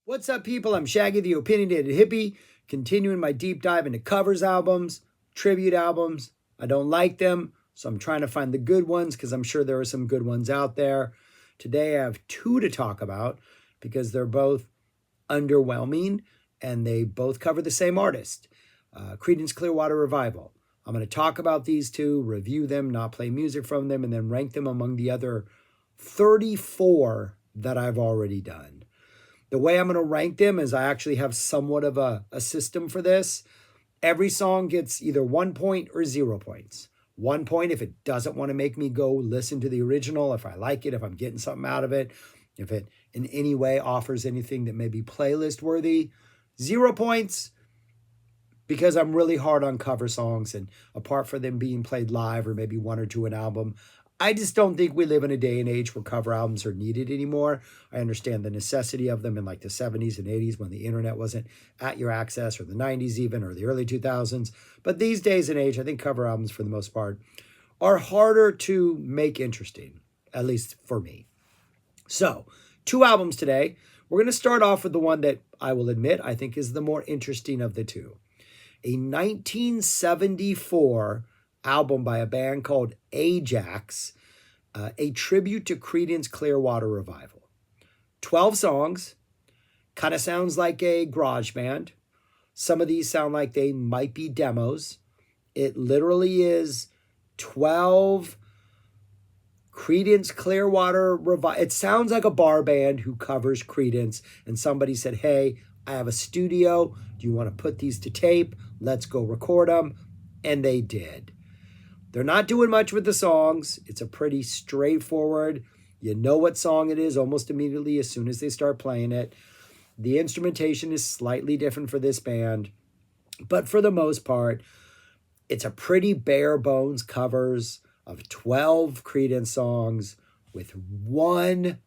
What's up, people? I'm Shaggy, the Opinionated Hippie, continuing my deep dive into covers albums, tribute albums. I don't like them, so I'm trying to find the good ones because I'm sure there are some good ones out there. Today I have two to talk about because they're both underwhelming and they both cover the same artist, Creedence Clearwater Revival. I'm going to talk about these two, review them, not play music from them, and then rank them among the other 34 that I've already done. The way I'm going to rank them is I actually have somewhat of a system for this. Every song gets either 1 point or 0 points. 1 point if it doesn't want to make me go listen to the original, if I like it, if I'm getting something out of it, if it in any way offers anything that may be playlist worthy. 0 points because I'm really hard on cover songs, and apart from them being played live or maybe one or two an album, I just don't think we live in a day and age where cover albums are needed anymore. I understand the necessity of them in like the 70s and 80s when the internet wasn't at your access, or the 90s even, or the early 2000s. But these days and age, I think cover albums for the most part are harder to make interesting, at least for me. So, two albums today. We're going to start off with the one that I will admit I think is the more interesting of the two. A 1974 album by a band called Ajax, a tribute to Creedence Clearwater Revival. 12 songs, kind of sounds like a garage band. Some of these sound like they might be demos. It literally is 12 Creedence Clearwater Revival. It sounds like a bar band who covers Creedence, and somebody said, hey, I have a studio. Do you want to put these to tape? Let's go record them. And they did. They're not doing much with the songs. It's a pretty straightforward, you know what song it is almost immediately as soon as they start playing it. The instrumentation is slightly different for this band, but for the most part, it's a pretty bare bones covers of 12 Creedence songs with one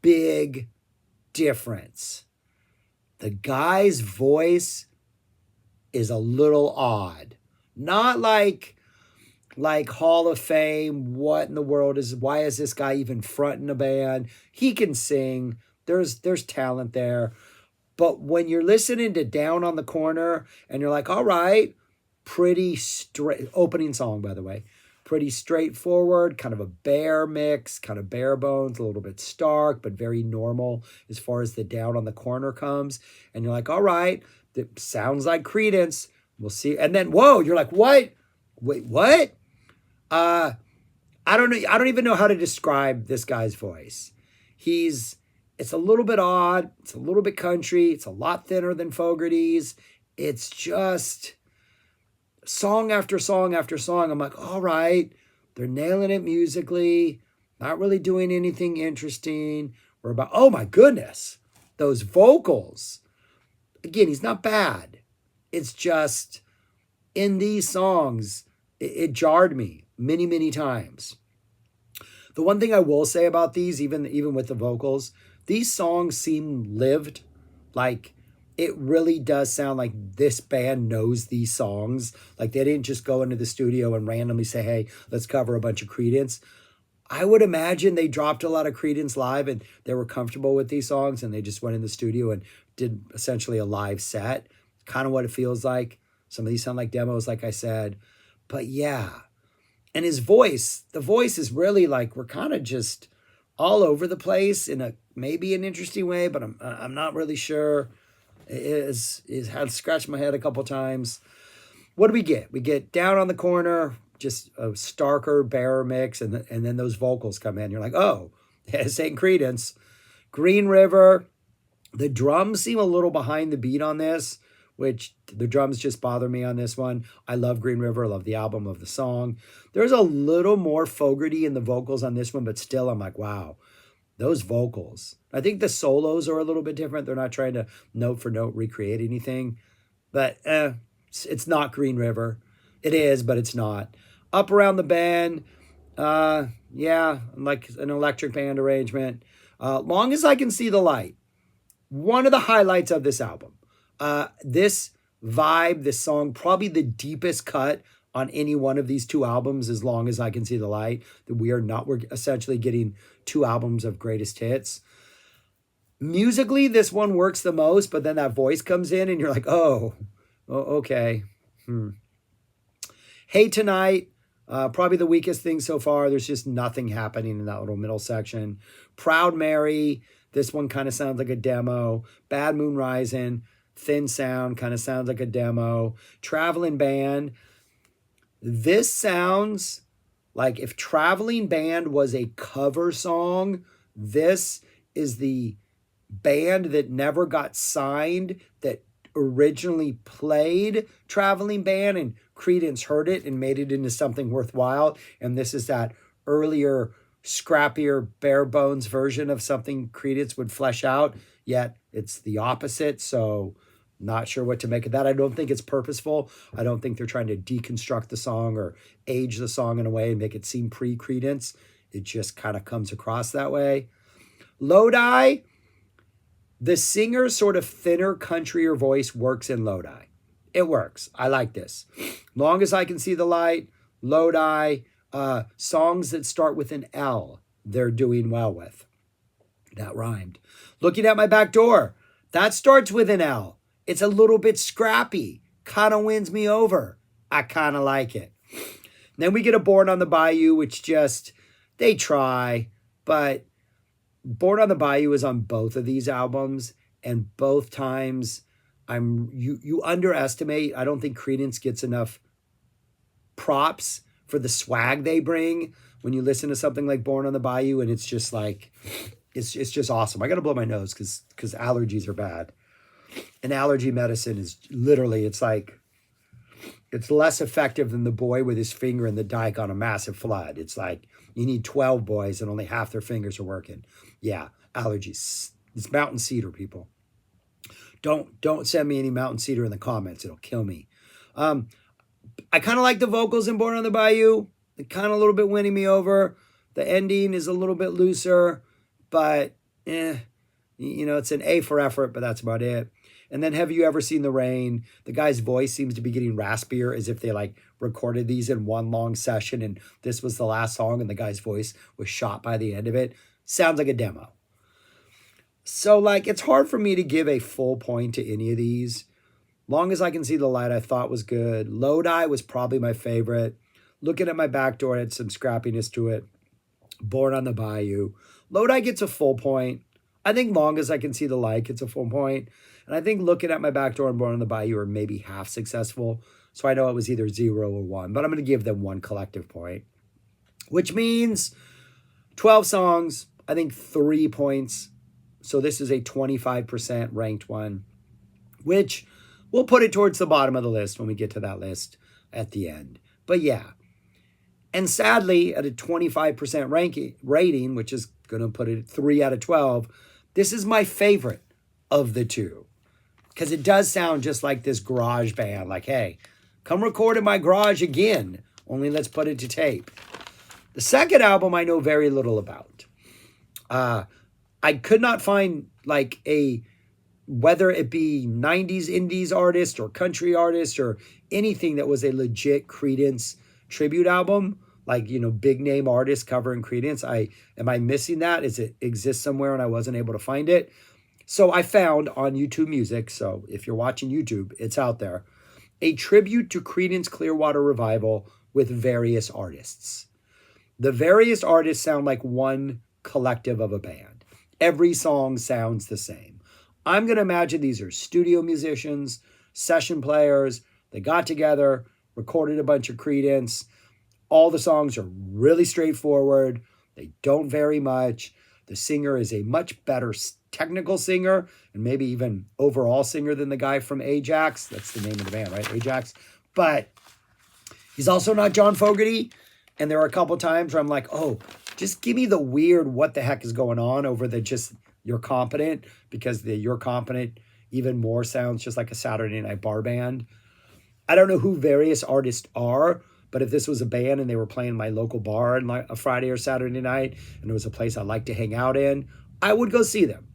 big difference. The guy's voice is a little odd. Not like Hall of Fame, what in the world why is this guy even fronting a band? He can sing. There's talent there. But when you're listening to Down on the Corner and you're like, all right, pretty straight, opening song, by the way, pretty straightforward, kind of a bare mix, kind of bare bones, a little bit stark, but very normal as far as the Down on the Corner comes. And you're like, all right, that sounds like Creedence. We'll see. And then, whoa, you're like, what? Wait, what? I don't know. I don't even know how to describe this guy's voice. It's a little bit odd. It's a little bit country. It's a lot thinner than Fogerty's. It's just song after song after song. I'm like, all right, they're nailing it musically, not really doing anything interesting. Oh my goodness, those vocals. Again, he's not bad. It's just in these songs, it jarred me many, many times. The one thing I will say about these, even with the vocals, these songs seem lived. Like, it really does sound like this band knows these songs. Like, they didn't just go into the studio and randomly say, hey, let's cover a bunch of Creedence. I would imagine they dropped a lot of Creedence live and they were comfortable with these songs and they just went in the studio and did essentially a live set. Kind of what it feels like. Some of these sound like demos, like I said. But yeah. And his voice, the voice is really like, we're kind of just all over the place in a maybe an interesting way, but I'm not really sure. It had scratched my head a couple times. What do we get? We get Down on the Corner, just a starker, barer mix, and then those vocals come in. You're like, oh, this ain't Creedence. Green River, the drums seem a little behind the beat on this, which the drums just bother me on this one. I love Green River. I love the album, of the song. There's a little more Fogerty in the vocals on this one, but still I'm like, wow, those vocals. I think the solos are a little bit different. They're not trying to note for note recreate anything, but it's not Green River. It is, but it's not. Up Around the Bend, yeah, like an electric band arrangement. Long as I Can See the Light. One of the highlights of this album. This vibe, this song, probably the deepest cut on any one of these two albums, As Long As I Can See the Light. We're essentially getting two albums of greatest hits. Musically, this one works the most, but then that voice comes in and you're like, oh okay. Hey Tonight, probably the weakest thing so far. There's just nothing happening in that little middle section. Proud Mary, this one kind of sounds like a demo. Bad Moon Rising, thin sound, kind of sounds like a demo. Traveling Band, this sounds like if Traveling Band was a cover song, this is the band that never got signed that originally played Traveling Band, and Creedence heard it and made it into something worthwhile. And this is that earlier, scrappier, bare bones version of something Creedence would flesh out, yet it's the opposite. So not sure what to make of that. I don't think it's purposeful. I don't think they're trying to deconstruct the song or age the song in a way and make it seem pre-Creedence. It just kind of comes across that way. Lodi, the singer's sort of thinner, countryer voice works in Lodi. It works. I like this. Long as I Can See the Light, Lodi, songs that start with an L, they're doing well with. That rhymed. Looking at My Back Door, that starts with an L. It's a little bit scrappy. Kind of wins me over. I kind of like it. Then we get a Born on the Bayou, which just, they try, but Born on the Bayou is on both of these albums, and both times you underestimate. I don't think Creedence gets enough props for the swag they bring when you listen to something like Born on the Bayou, and it's just like it's just awesome. I got to blow my nose because allergies are bad. And allergy medicine is literally, it's less effective than the boy with his finger in the dike on a massive flood. It's like you need 12 boys and only half their fingers are working. Yeah, allergies. It's mountain cedar, people. Don't send me any mountain cedar in the comments. It'll kill me. I kind of like the vocals in Born on the Bayou. They're kind of a little bit winning me over. The ending is a little bit looser, but it's an A for effort, but that's about it. And then Have You Ever Seen the Rain? The guy's voice seems to be getting raspier, as if they recorded these in one long session and this was the last song and the guy's voice was shot by the end of it. Sounds like a demo. So it's hard for me to give a full point to any of these. Long as I Can See the Light, I thought was good. Lodi was probably my favorite. Looking at My Back Door had some scrappiness to it. Born on the Bayou. Lodi gets a full point. I think Long as I Can See the Light gets a full point. And I think Looking at My Back Door and Born on the Bayou are maybe half successful. So I know it was either 0 or 1, but I'm going to give them 1 collective point, which means 12 songs, I think 3 points. So this is a 25% ranked one, which we'll put it towards the bottom of the list when we get to that list at the end. But yeah. And sadly, at a 25% rating, which is going to put it at 3 out of 12, this is my favorite of the two. Because it does sound just like this garage band. Like, hey, come record in my garage again. Only let's put it to tape. The second album I know very little about. I could not find whether it be 90s indies artist or country artist or anything that was a legit Creedence tribute album. Big name artists covering Creedence. Am I missing that? Does it exist somewhere and I wasn't able to find it? So I found on YouTube Music, so if you're watching YouTube, it's out there, a tribute to Creedence Clearwater Revival with various artists. The various artists sound like one collective of a band. Every song sounds the same. I'm going to imagine these are studio musicians, session players. They got together, recorded a bunch of Creedence. All the songs are really straightforward. They don't vary much. The singer is a much better technical singer and maybe even overall singer than the guy from Ajax. That's the name of the band, right? Ajax. But he's also not John Fogerty. And there are a couple times where I'm like, oh, just give me the weird what the heck is going on over the just You're Competent, because the You're Competent even more sounds just like a Saturday night bar band. I don't know who various artists are, but if this was a band and they were playing my local bar on a Friday or Saturday night and it was a place I like to hang out in, I would go see them.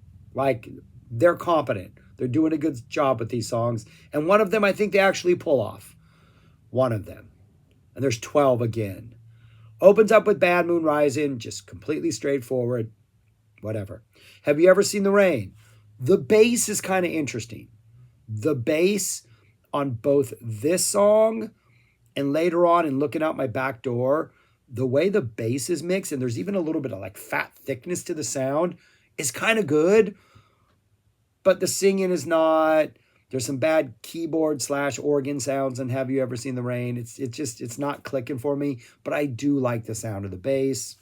They're competent. They're doing a good job with these songs. And one of them, I think they actually pull off. One of them. And there's 12 again. Opens up with Bad Moon Rising, just completely straightforward. whatever. Have you ever seen the rain? The bass is kind of interesting. The bass on both this song and later on in Looking Out My Back Door, the way the bass is mixed, and there's even a little bit of like fat thickness to the sound, is kind of good. But the singing is not. There's some bad keyboard / organ sounds and Have You Ever Seen the Rain? It's not clicking for me, but I do like the sound of the bass.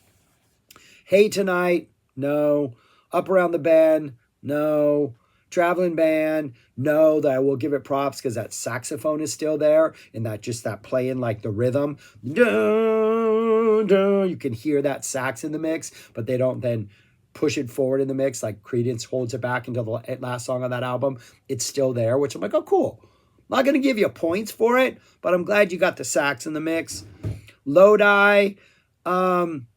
Hey Tonight, no. Up Around the Bend, no. Traveling Band, no. That I will give it props because that saxophone is still there and that playing like the rhythm. You can hear that sax in the mix, but they don't then push it forward in the mix like Creedence holds it back until the last song on that album. It's still there, which I'm like, oh, cool. I'm not going to give you points for it, but I'm glad you got the sax in the mix. Lodi, the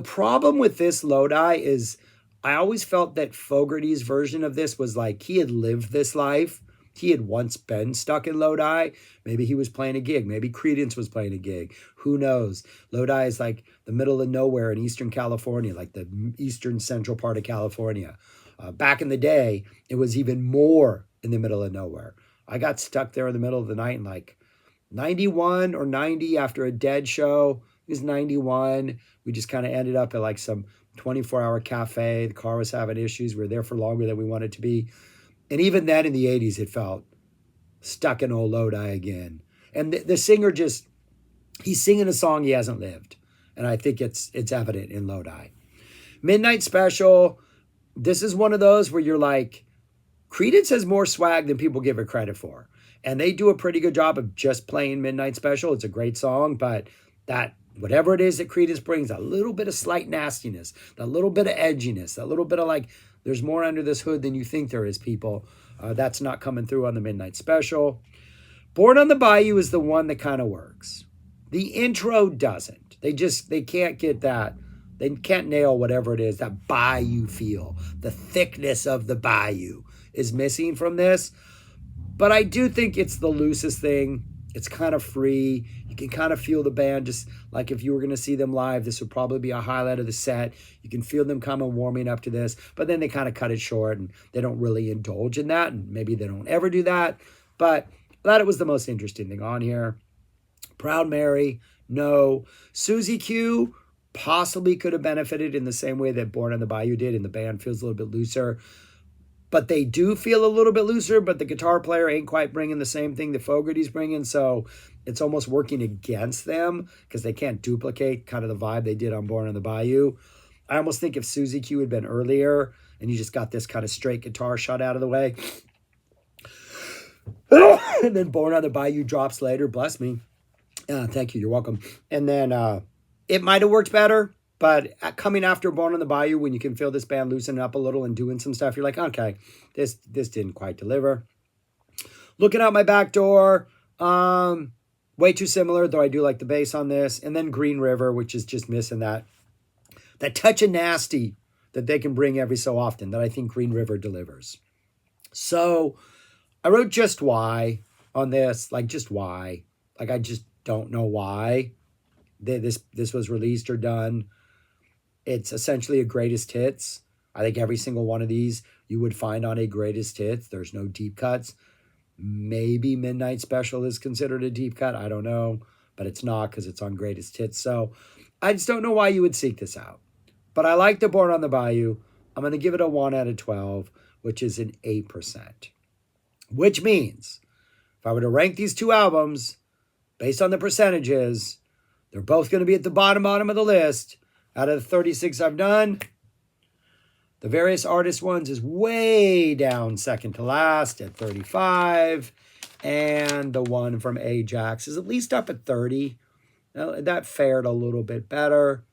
problem with this Lodi is I always felt that Fogerty's version of this was like he had lived this life. He had once been stuck in Lodi. Maybe he was playing a gig. Maybe Creedence was playing a gig. Who knows? Lodi is like the middle of nowhere in Eastern California, like the eastern central part of California. Back in the day, it was even more in the middle of nowhere. I got stuck there in the middle of the night in like 91 or 90 after a Dead show. It was 91. We just kind of ended up at like some 24-hour cafe. The car was having issues. We were there for longer than we wanted to be. And even then in the 80s, it felt stuck in old Lodi again. And the singer he's singing a song he hasn't lived. And I think it's evident in Lodi. Midnight Special, this is one of those where you're like, Creedence has more swag than people give it credit for. And they do a pretty good job of just playing Midnight Special. It's a great song, but that whatever it is that Creedence brings, a little bit of slight nastiness, that little bit of edginess, that little bit of like, there's more under this hood than you think there is, people. That's not coming through on the Midnight Special. Born on the Bayou is the one that kind of works. The intro doesn't. They can't get that. They can't nail whatever it is, that bayou feel. The thickness of the bayou is missing from this. But I do think it's the loosest thing. It's kind of free. You can kind of feel the band, just like if you were going to see them live, this would probably be a highlight of the set. You can feel them kind of warming up to this, but then they kind of cut it short and they don't really indulge in that. And maybe they don't ever do that. But I thought it was the most interesting thing on here. Proud Mary, no. Susie Q possibly could have benefited in the same way that Born on the Bayou did, and the band feels a little bit looser. But they do feel a little bit looser, but the guitar player ain't quite bringing the same thing that Fogerty's bringing, so it's almost working against them because they can't duplicate kind of the vibe they did on Born on the Bayou. I almost think if Susie Q had been earlier and you just got this kind of straight guitar shot out of the way, and then Born on the Bayou drops later, bless me. Thank you, you're welcome. And then it might have worked better. But coming after Born on the Bayou, when you can feel this band loosening up a little and doing some stuff, you're like, okay, this didn't quite deliver. Looking Out My Back Door, way too similar, though I do like the bass on this. And then Green River, which is just missing that touch of nasty that they can bring every so often that I think Green River delivers. So I wrote just why on this, like just why. Like I just don't know why this was released or done. It's essentially a greatest hits. I think every single one of these you would find on a greatest hits. There's no deep cuts. Maybe Midnight Special is considered a deep cut. I don't know, but it's not because it's on greatest hits. So I just don't know why you would seek this out. But I like the Born on the Bayou. I'm going to give it a 1 out of 12, which is an 8%. Which means if I were to rank these two albums based on the percentages, they're both going to be at the bottom of the list. Out of the 36 I've done, the Various Artists ones is way down second to last at 35. And the one from Ajax is at least up at 30. Now, that fared a little bit better.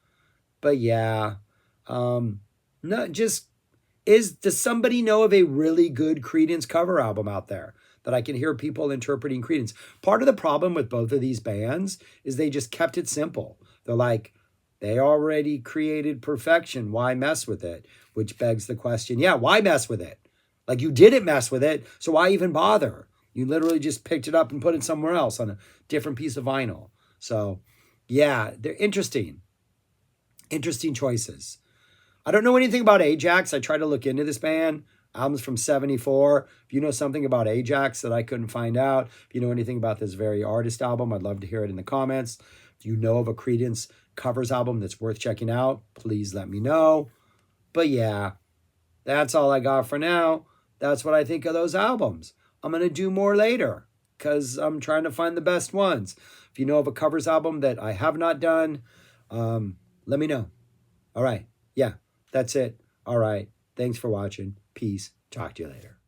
But yeah. Does somebody know of a really good Creedence cover album out there that I can hear people interpreting Creedence? Part of the problem with both of these bands is they just kept it simple. They're like, they already created perfection. Why mess with it? Which begs the question, yeah, why mess with it? Like you didn't mess with it, so why even bother? You literally just picked it up and put it somewhere else on a different piece of vinyl. So yeah, they're interesting. Interesting choices. I don't know anything about Ajax. I tried to look into this band. Albums from 74. If you know something about Ajax that I couldn't find out, if you know anything about this very artist album, I'd love to hear it in the comments. If you know of a Creedence covers album that's worth checking out, please let me know. But yeah, that's all I got for now. That's what I think of those albums. I'm going to do more later because I'm trying to find the best ones. If you know of a covers album that I have not done, let me know. All right. Yeah, that's it. All right. Thanks for watching. Peace. Talk to you later.